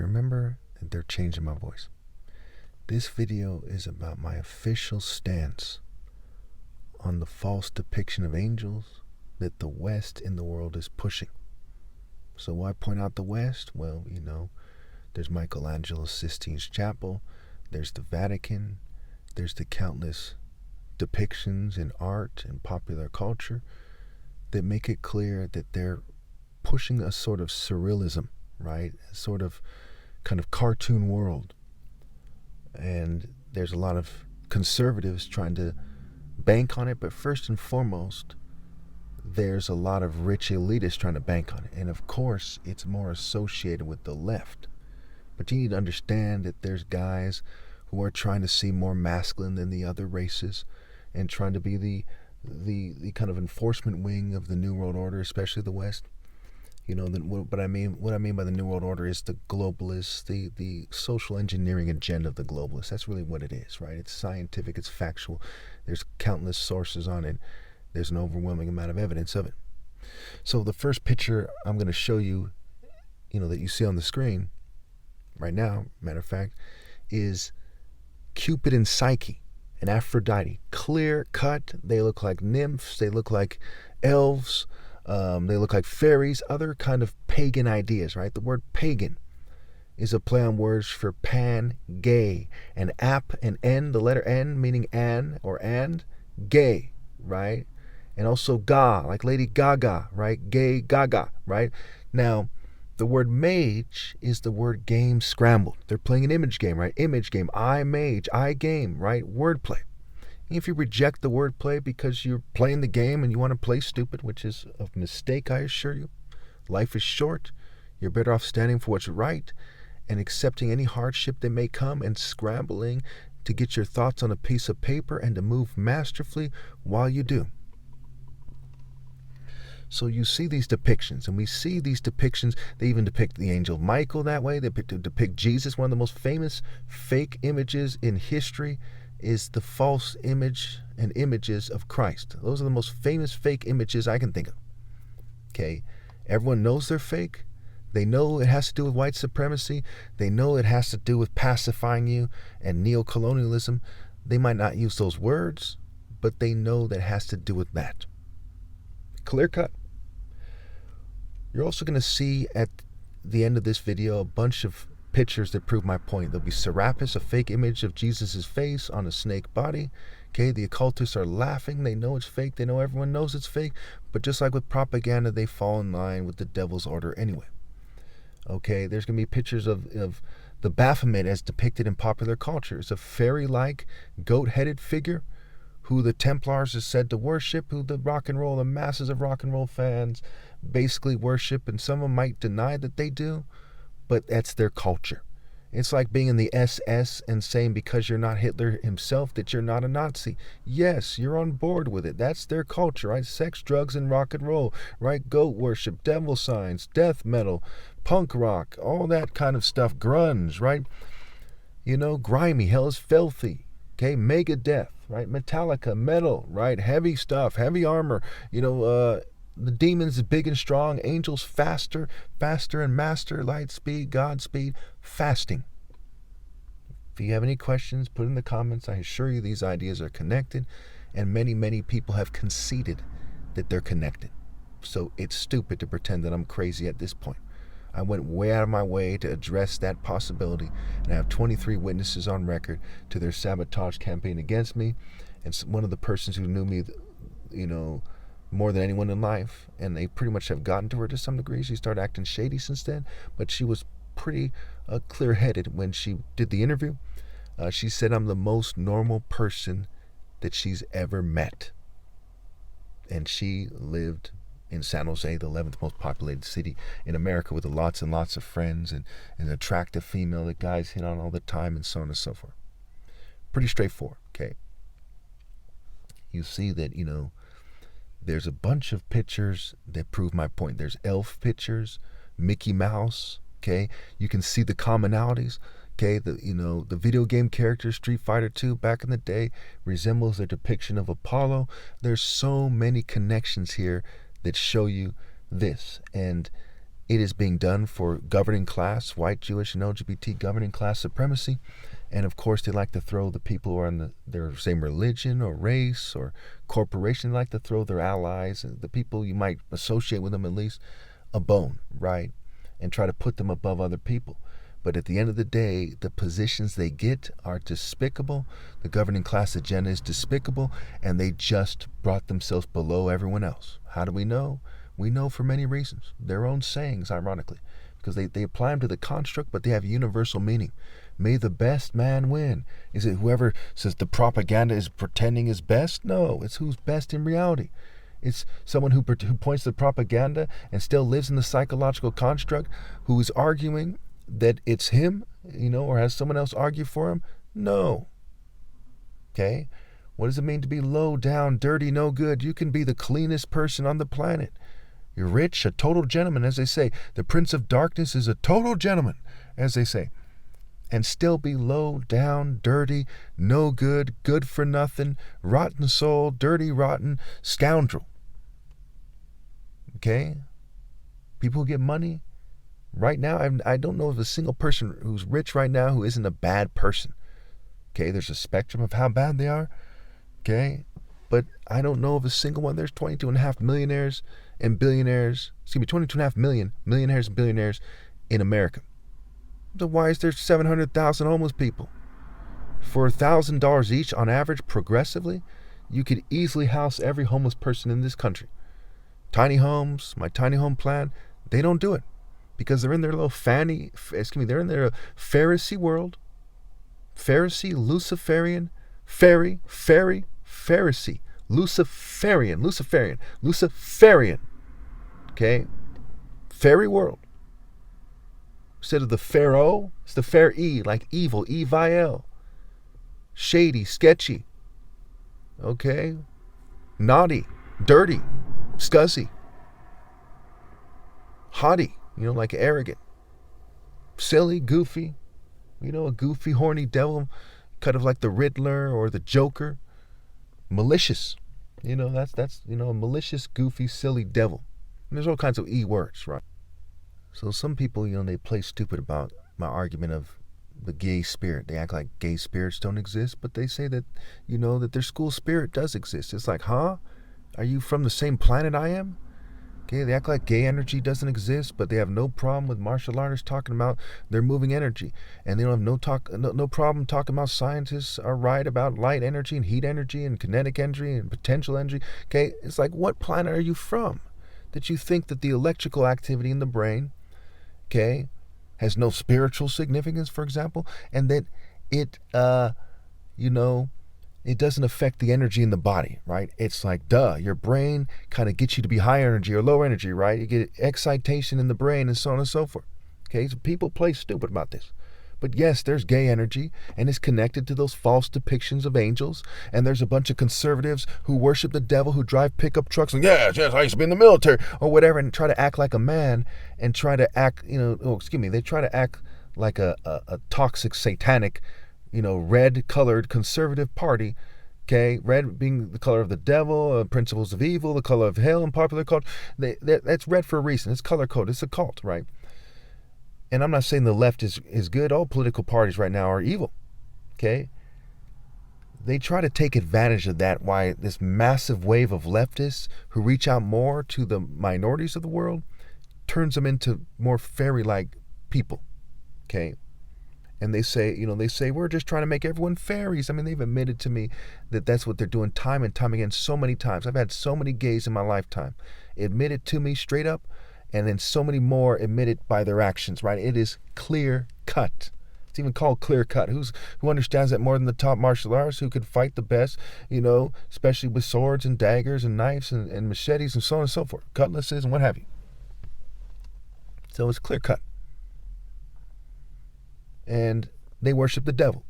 Remember, they're changing my voice. This video is about my official stance on the false depiction of angels that the West in the world is pushing. So why point out the West? Well, there's Michelangelo's Sistine Chapel, there's the Vatican, there's the countless depictions in art and popular culture that make it clear that they're pushing a sort of surrealism, right? A sort of kind of cartoon world. And there's a lot of conservatives trying to bank on it, but first and foremost, there's a lot of rich elitists trying to bank on it. And of course, it's more associated with the left. But you need to understand that there's guys who are trying to seem more masculine than the other races and trying to be the kind of enforcement wing of the New World Order, especially the West. What I mean by the New World Order is the globalists, the social engineering agenda of the globalists. That's really what it is, right? It's scientific, it's factual. There's countless sources on it. There's an overwhelming amount of evidence of it. So the first picture I'm going to show you, that you see on the screen right now, matter of fact, is Cupid and Psyche and Aphrodite. Clear cut. They look like nymphs. They look like elves. They look like fairies, other kind of pagan ideas, right? The word pagan is a play on words for pan, gay, and ap and n, the letter n meaning an or and, gay, right? And also ga, like Lady Gaga, right? Gay Gaga, right? Now, the word mage is the word game scrambled. They're playing an image game, right? Image game, I mage, I game, right? Wordplay. If you reject the wordplay because you're playing the game and you want to play stupid, which is a mistake, I assure you, life is short. You're better off standing for what's right and accepting any hardship that may come and scrambling to get your thoughts on a piece of paper and to move masterfully while you do. So you see these depictions, and we see these depictions. They even depict the angel Michael that way. They depict Jesus. One of the most famous fake images in history is the false image and images of Christ. Those are the most famous fake images I can think of. Okay, everyone knows they're fake. They know it has to do with white supremacy. They know it has to do with pacifying you and neo-colonialism. They might not use those words, but they know that it has to do with that. Clear cut. You're also going to see at the end of this video a bunch of pictures that prove my point. There'll be Serapis, a fake image of Jesus' face on a snake body. Okay, the occultists are laughing. They know it's fake. They know everyone knows it's fake. But just like with propaganda, they fall in line with the devil's order anyway. Okay, there's going to be pictures of the Baphomet as depicted in popular culture. It's a fairy-like, goat-headed figure who the Templars is said to worship, who the masses of rock and roll fans basically worship, and some of them might deny that they do, but that's their culture. It's like being in the SS and saying because you're not Hitler himself that you're not a Nazi. Yes, you're on board with it. That's their culture, right? Sex, drugs, and rock and roll, right? Goat worship, devil signs, death metal, punk rock, all that kind of stuff, grunge, right? Grimy, hell is filthy. Okay, Megadeth, right? Metallica, metal, right? Heavy stuff, heavy armor, the demons is big and strong, angels faster and master, light speed, Godspeed, fasting. If you have any questions, put in the comments. I assure you these ideas are connected, and many, many people have conceded that they're connected. So it's stupid to pretend that I'm crazy at this point. I went way out of my way to address that possibility, and I have 23 witnesses on record to their sabotage campaign against me. And one of the persons who knew me, more than anyone in life, and they pretty much have gotten to her to some degree. She started acting shady since then, but she was pretty clear-headed when she did the interview. She said I'm the most normal person that she's ever met. And she lived in San Jose, the 11th most populated city in America, with lots and lots of friends and an attractive female that guys hit on all the time, and so on and so forth. Pretty straightforward, okay? You see that, there's a bunch of pictures that prove my point. There's elf pictures, Mickey Mouse, okay? You can see the commonalities, okay? The video game character Street Fighter 2 back in the day resembles a depiction of Apollo. There's so many connections here that show you this. And It is being done for governing class, white, Jewish, and LGBT governing class supremacy. And of course, they like to throw the people who are in their same religion or race or corporation. They like to throw their allies, the people you might associate with them at least, a bone, right? And try to put them above other people. But at the end of the day, the positions they get are despicable. The governing class agenda is despicable, and they just brought themselves below everyone else. How do we know? We know for many reasons. Their own sayings, ironically, because they apply them to the construct, but they have universal meaning. May the best man win. Is it whoever says the propaganda is pretending is best? No, it's who's best in reality. It's someone who points to the propaganda and still lives in the psychological construct, who is arguing that it's him, or has someone else argue for him? No. Okay? What does it mean to be low down, dirty, no good? You can be the cleanest person on the planet. You're rich, a total gentleman, as they say. The Prince of Darkness is a total gentleman, as they say. And still be low down, dirty, no good, good for nothing, rotten soul, dirty, rotten scoundrel. Okay? People who get money, right now, I don't know of a single person who's rich right now who isn't a bad person. Okay, there's a spectrum of how bad they are. Okay, but I don't know of a single one. There's 22.5 millionaires and billionaires. 22.5 million millionaires and billionaires in America. So why is there 700,000 homeless people? For $1,000 each on average, progressively, you could easily house every homeless person in this country. Tiny homes, my tiny home plan, they don't do it. Because they're in their little they're in their Pharisee world. Pharisee, Luciferian, Pharisee, Luciferian. Okay? Fairy world. Instead of the Pharaoh, it's the fair E, like evil, evil. Shady, sketchy. Okay? Naughty, dirty, scuzzy. Haughty. Like arrogant, silly, goofy, a goofy, horny devil, kind of like the Riddler or the Joker. Malicious, that's a malicious, goofy, silly devil. And there's all kinds of E words, right? So some people, they play stupid about my argument of the gay spirit. They act like gay spirits don't exist, but they say that, that their school spirit does exist. It's like, huh? Are you from the same planet I am? Okay, they act like gay energy doesn't exist, but they have no problem with martial artists talking about their moving energy. And they don't have no problem talking about scientists are right about light energy and heat energy and kinetic energy and potential energy. Okay, it's like, what planet are you from that you think that the electrical activity in the brain, okay, has no spiritual significance, for example, and that it, it doesn't affect the energy in the body, right? It's like, duh, your brain kind of gets you to be high energy or low energy, right? You get excitation in the brain and so on and so forth. Okay, so people play stupid about this. But yes, there's gay energy, and it's connected to those false depictions of angels. And there's a bunch of conservatives who worship the devil, who drive pickup trucks and, yes, I used to be in the military, or whatever, and try to act like a man and try to act, they try to act like a toxic, satanic, red-colored conservative party, okay? Red being the color of the devil, principles of evil, the color of hell in popular culture. That's red for a reason. It's color code. It's a cult, right? And I'm not saying the left is good. All political parties right now are evil, okay? They try to take advantage of that, why this massive wave of leftists who reach out more to the minorities of the world turns them into more fairy-like people, okay? And they say, we're just trying to make everyone fairies. I mean, they've admitted to me that that's what they're doing time and time again so many times. I've had so many gays in my lifetime admit it to me straight up, and then so many more admit it by their actions, right? It is clear cut. It's even called clear cut. Who understands that more than the top martial artists who could fight the best, especially with swords and daggers and knives and machetes and so on and so forth, cutlasses and what have you. So it's clear cut. And they worship the devil.